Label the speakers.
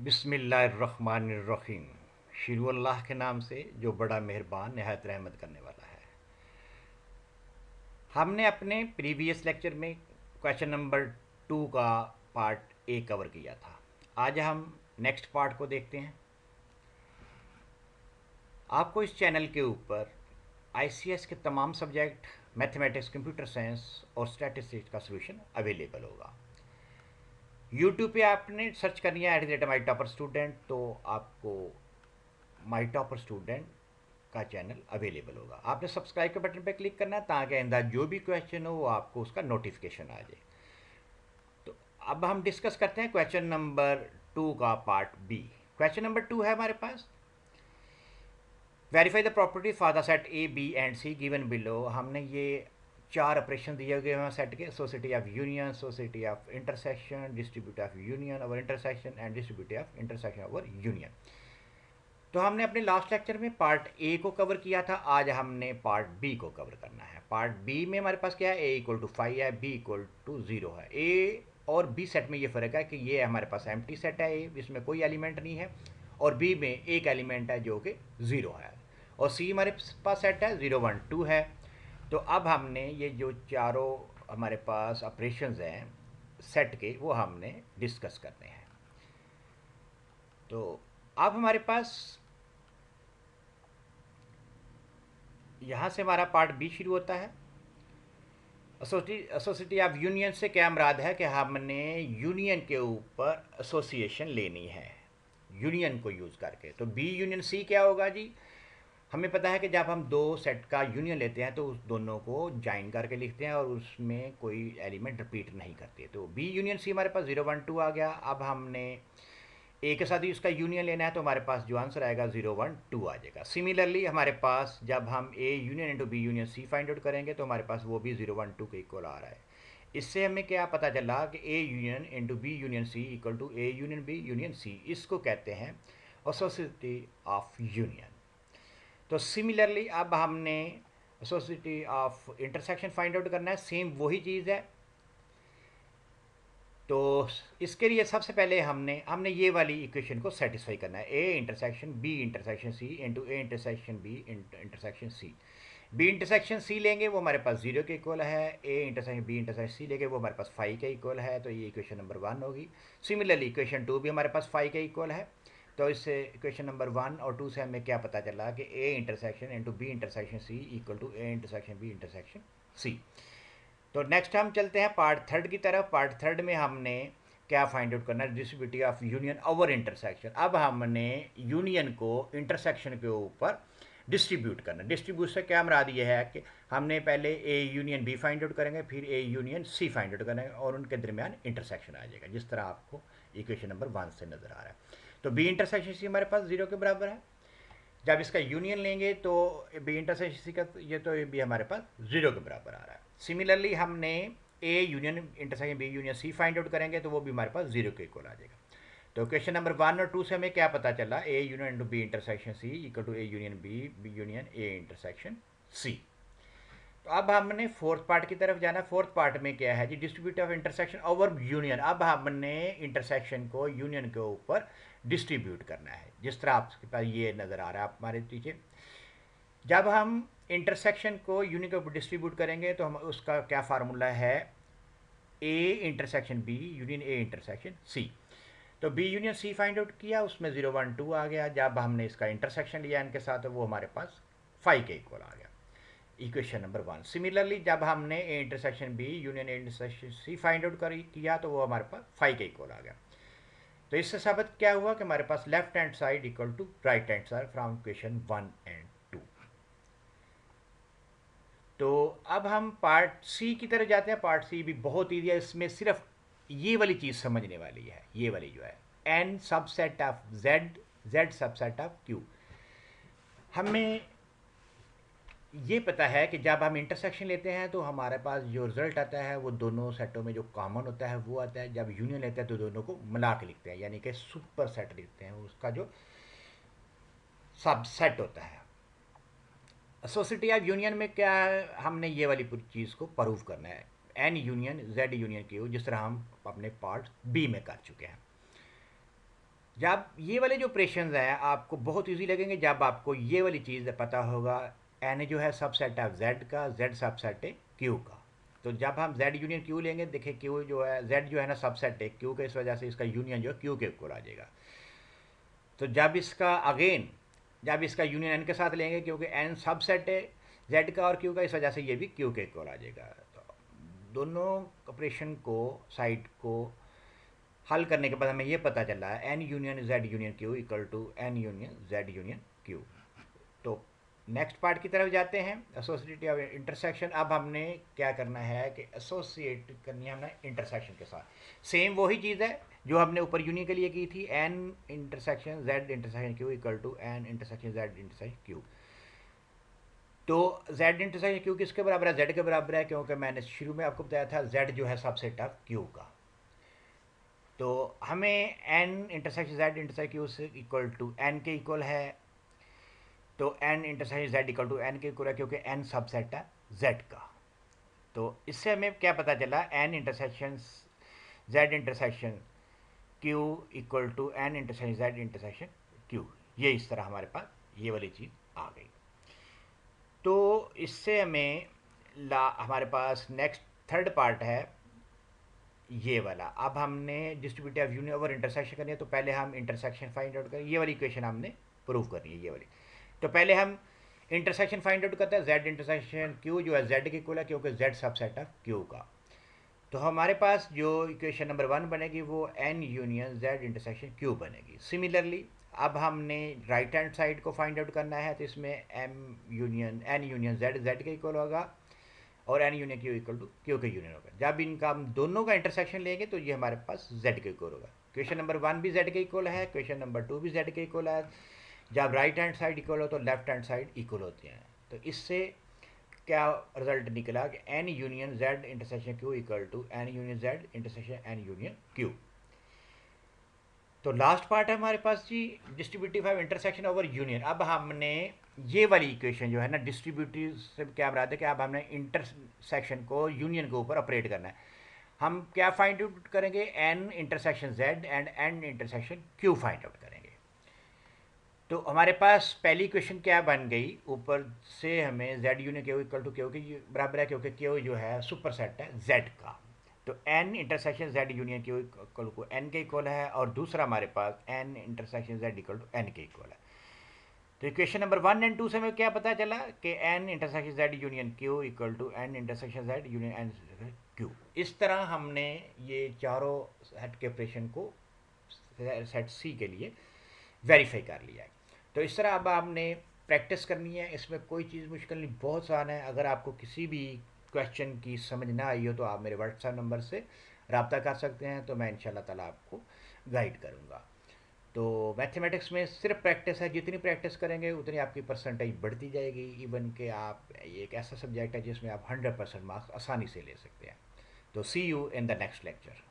Speaker 1: बिस्मिल्लाहिर्रहमानिर्रहीम। शुरू अल्लाह के नाम से जो बड़ा मेहरबान नहायत रहमत करने वाला है। हमने अपने प्रीवियस लेक्चर में क्वेश्चन नंबर 2 का पार्ट ए कवर किया था। आज हम नेक्स्ट पार्ट को देखते हैं। आपको इस चैनल के ऊपर आईसीएस के तमाम सब्जेक्ट, मैथमेटिक्स, कंप्यूटर साइंस और स्टैटिस्टिक्स का सोल्यूशन अवेलेबल होगा। यूट्यूब पे आपने सर्च करनी है एट माई टॉपर स्टूडेंट, तो आपको माई टॉपर स्टूडेंट का चैनल अवेलेबल होगा। आपने सब्सक्राइब के बटन पर क्लिक करना है ताकि आइंदा जो भी क्वेश्चन हो वो आपको उसका नोटिफिकेशन आ जाए। तो अब हम डिस्कस करते हैं क्वेश्चन नंबर 2 का पार्ट बी। क्वेश्चन नंबर 2 है हमारे पास, verify the property for the set A B and C given below. हमने ये 4 ऑपरेशन दिए हुए हैं सेट के, society of union, society of intersection, distribute of union over intersection and distribute of intersection over union. तो हमने अपने last lecture में पार्ट ए को कवर किया था। आज हमने पार्ट बी को कवर करना है। पार्ट बी में हमारे पास क्या है, ए इक्वल टू 5 है, बी इक्वल टू 0 है। ए और बी सेट में ये फ़र्क है कि ये हमारे पास एम्प्टी सेट है, ए इसमें कोई एलिमेंट नहीं है, और बी में एक एलिमेंट है जो कि 0 है, और सी हमारे पास सेट है 0 1 2 है। तो अब हमने ये जो चारों हमारे पास ऑपरेशंस हैं सेट के, वो हमने डिस्कस करने हैं। तो अब हमारे पास यहाँ से हमारा पार्ट बी शुरू होता है। एसोसिएटी ऑफ यूनियन से क्या मुराद है कि हमने यूनियन के ऊपर एसोसिएशन लेनी है यूनियन को यूज़ करके। तो बी यूनियन सी क्या होगा जी, हमें पता है कि जब हम दो सेट का यूनियन लेते हैं तो उस दोनों को ज्वाइन करके लिखते हैं और उसमें कोई एलिमेंट रिपीट नहीं करते। तो बी यूनियन सी हमारे पास 0 1 2 आ गया। अब हमने ए के साथ ही उसका यूनियन लेना है, तो हमारे पास जो आंसर आएगा 0 1 2 आ जाएगा। सिमिलरली हमारे पास जब हम A union into B union C find out करेंगे तो हमारे पास वो भी 0 1 2 के इक्वल आ रहा है। इससे हमें क्या पता चला कि A union into B union C equal to A union B union C. इसको कहते हैं एसोसिएटी ऑफ यूनियन। तो सिमिलरली अब हमने associativity of intersection find out करना है। सेम वही चीज़ है। तो इसके लिए सबसे पहले हमने ये वाली इक्वेशन को सेटिस्फाई करना है, A intersection B intersection C into A intersection B intersection C. B intersection C लेंगे वो हमारे पास 0 के इक्वल है, A intersection B intersection C लेंगे वो हमारे पास 5 के इक्वल है। तो ये इक्वेशन नंबर 1 होगी। सिमिलरली इक्वेशन 2 भी हमारे पास 5 के इक्वल है। तो इससे इक्वेशन नंबर 1 और 2 से हमें क्या पता चला कि A intersection into B intersection C equal to A intersection B intersection C. तो नेक्स्ट हम चलते हैं पार्ट थर्ड की तरफ। पार्ट थर्ड में हमने क्या फाइंड आउट करना है, distributive of union over intersection. अब हमने यूनियन को इंटरसेक्शन के ऊपर डिस्ट्रीब्यूट करना। डिस्ट्रीब्यूट से क्या मुराद ये है कि हमने पहले A union B find out करेंगे, फिर A union C find out करेंगे और उनके दरमियान इंटरसेक्शन आ जाएगा, जिस तरह आपको इक्वेशन नंबर 1 से नज़र आ रहा है। तो बी इंटरसेक्शन सी हमारे पास 0 के बराबर है। जब इसका यूनियन लेंगे तो बी इंटरसेक्शन सी का ये तो ये भी हमारे पास 0 के बराबर आ रहा है। सिमिलरली हमने A union intersection B union C find out करेंगे तो वो भी हमारे पास 0 के इक्वल आ जाएगा। तो क्वेश्चन नंबर 1 और 2 से हमें क्या पता चला, A union into B intersection C equal to A union B union A intersection C. तो अब हमने फोर्थ पार्ट की तरफ जाना। फोर्थ पार्ट में क्या है जी, distribute of intersection over union. अब हमने इंटरसेक्शन को यूनियन के ऊपर डिस्ट्रीब्यूट करना है, जिस तरह आपके पास ये नज़र आ रहा है आप हमारे पीछे। जब हम इंटरसेक्शन को यूनियन के ऊपर डिस्ट्रीब्यूट करेंगे तो हम उसका क्या फार्मूला है, A intersection B union A intersection C. तो B union C find out किया, उसमें 0 1 2 आ गया। जब हमने इसका इंटरसेक्शन लिया इनके साथ तो वो हमारे पास 5 के इक्वल आ गया, इक्वेशन नंबर 1। सिमिलरली जब हमने A intersection B union A intersection C find out किया तो वो हमारे पास 5 के इक्वल आ गया। तो इससे साबित क्या हुआ कि हमारे पास left hand side equal to right hand side from equation 1 and 2। तो अब हम पार्ट सी की तरफ जाते हैं। पार्ट सी भी बहुत ईजी है, इसमें सिर्फ ये वाली चीज़ समझने वाली है, ये वाली जो है N subset of Z, Z subset of Q. हमें ये पता है कि जब हम इंटरसेक्शन लेते हैं तो हमारे पास जो रिजल्ट आता है वो दोनों सेटों में जो कॉमन होता है वो आता है। जब यूनियन लेते हैं तो दोनों को मिला के लिखते हैं, यानी कि सुपर सेट लिखते हैं, उसका जो सबसेट होता है। एसोसिएटी ऑफ यूनियन में क्या है, हमने ये वाली पूरी चीज़ को प्रूव करना है, N union Z union Q, जिस तरह हम अपने पार्ट बी में कर चुके हैं। जब ये वाले जो ऑपरेशंस हैं आपको बहुत इजी लगेंगे जब आपको ये वाली चीज़ पता होगा, एन जो है सबसेट है जेड का, जेड सबसेट है क्यू का। तो जब हम जेड यूनियन क्यू लेंगे, देखिए क्यू जो है, जेड जो है ना सबसेट है क्यू के, इस वजह से इसका यूनियन जो है क्यू के इक्वल आ जाएगा। तो जब इसका अगेन, जब इसका यूनियन एन के साथ लेंगे, क्योंकि एन सबसेट है जेड का और क्यू का, इस वजह से ये भी क्यू के इक्वल आ जाएगा। तो दोनों ऑपरेशन को, साइड को हल करने के बाद हमें ये पता चला है N union Z union Q equal to N union Z union Q. तो नेक्स्ट पार्ट की तरफ जाते हैं, एसोसिएटिव या इंटरसेक्शन। अब हमने क्या करना है कि एसोसिएट करनी है हमने इंटरसेक्शन के साथ। सेम वही चीज़ है जो हमने ऊपर यूनियन के लिए की थी, N intersection Z intersection Q equal to N intersection Z intersection Q. तो जेड इंटरसेक्शन क्यू किसके बराबर है? जेड के बराबर है, क्योंकि मैंने शुरू में आपको बताया था जेड जो है सबसेट ऑफ क्यू का। तो हमें N intersection Z intersection Q से इक्वल टू एन के इक्वल है। तो N intersection Z equal to N के इक्वल है, क्योंकि एन सबसेट है जेड का। तो इससे हमें क्या पता चला, N intersection Z intersection Q equal to N intersection Z intersection Q. ये इस तरह हमारे पास ये वाली चीज़ आ गई। तो इससे हमें हमारे पास नेक्स्ट थर्ड पार्ट है ये वाला। अब हमने डिस्ट्रीब्यूटिव यूनियन ओवर इंटरसेक्शन करनी है, तो पहले हम इंटरसेक्शन फाइंड आउट करें। ये वाली इक्वेशन हमने प्रूव करनी है, ये वाली। तो पहले हम इंटरसेक्शन फाइंड आउट करते हैं। जेड इंटरसेक्शन क्यू जो है जेड के इक्वल है, क्योंकि जेड सबसेट ऑफ क्यू का। तो हमारे पास जो इक्वेशन नंबर 1 बनेगी वो N union Z intersection Q बनेगी। सिमिलरली अब हमने राइट हैंड साइड को फाइंड आउट करना है, तो इसमें M union N union Z Z के इक्वल होगा और N union Q equal to Q के यूनियन होगा। जब इनका हम दोनों का इंटरसेक्शन लेंगे तो ये हमारे पास जेड के इक्वल होगा। क्वेश्चन नंबर 1 भी जेड के इक्वल है, क्वेश्चन नंबर 2 भी जेड के इक्वल है। जब राइट हैंड साइड इक्वल हो तो लेफ्ट हैंड साइड इक्वल होते हैं। तो इससे क्या रिजल्ट निकला कि N union Z intersection Q equal to N union Z intersection N union Q. तो लास्ट पार्ट है हमारे पास जी डिस्ट्रीब्यूटिव है इंटरसेक्शन ओवर यूनियन। अब हमने ये वाली इक्वेशन जो है ना डिस्ट्रीब्यूटिव से क्या बता है कि अब हमने इंटरसेक्शन को यूनियन के ऊपर ऑपरेट करना है। हम क्या फाइंड आउट करेंगे, N intersection Z and N intersection Q find out करेंगे। तो हमारे पास पहली इक्वेशन क्या बन गई, ऊपर से हमें Z union Q equal to Q के बराबर है, क्योंकि क्यू जो है सुपर सेट है जेड का। तो N intersection Z union Q equal को एन के इक्वल है, और दूसरा हमारे पास N intersection Z equal to N के इक्वल है। तो इक्वेशन नंबर 1 एंड 2 से हमें क्या पता चला कि N intersection Z union Q equal to N intersection Z union N Q. इस तरह हमने ये चारों सेट के ऑपरेशन को सेट सी के लिए वेरीफाई कर लिया है। तो इस तरह अब आपने प्रैक्टिस करनी है, इसमें कोई चीज़ मुश्किल नहीं, बहुत आसान है। अगर आपको किसी भी क्वेश्चन की समझ ना आई हो तो आप मेरे व्हाट्सएप नंबर से रब्ता कर सकते हैं, तो मैं इंशाल्लाह ताला आपको गाइड करूँगा। तो मैथमेटिक्स में सिर्फ प्रैक्टिस है, जितनी प्रैक्टिस करेंगे उतनी आपकी परसेंटेज बढ़ती जाएगी। इवन कि आप, ये एक ऐसा सब्जेक्ट है जिसमें आप 100% मार्क्स आसानी से ले सकते हैं। तो see you in the next lecture.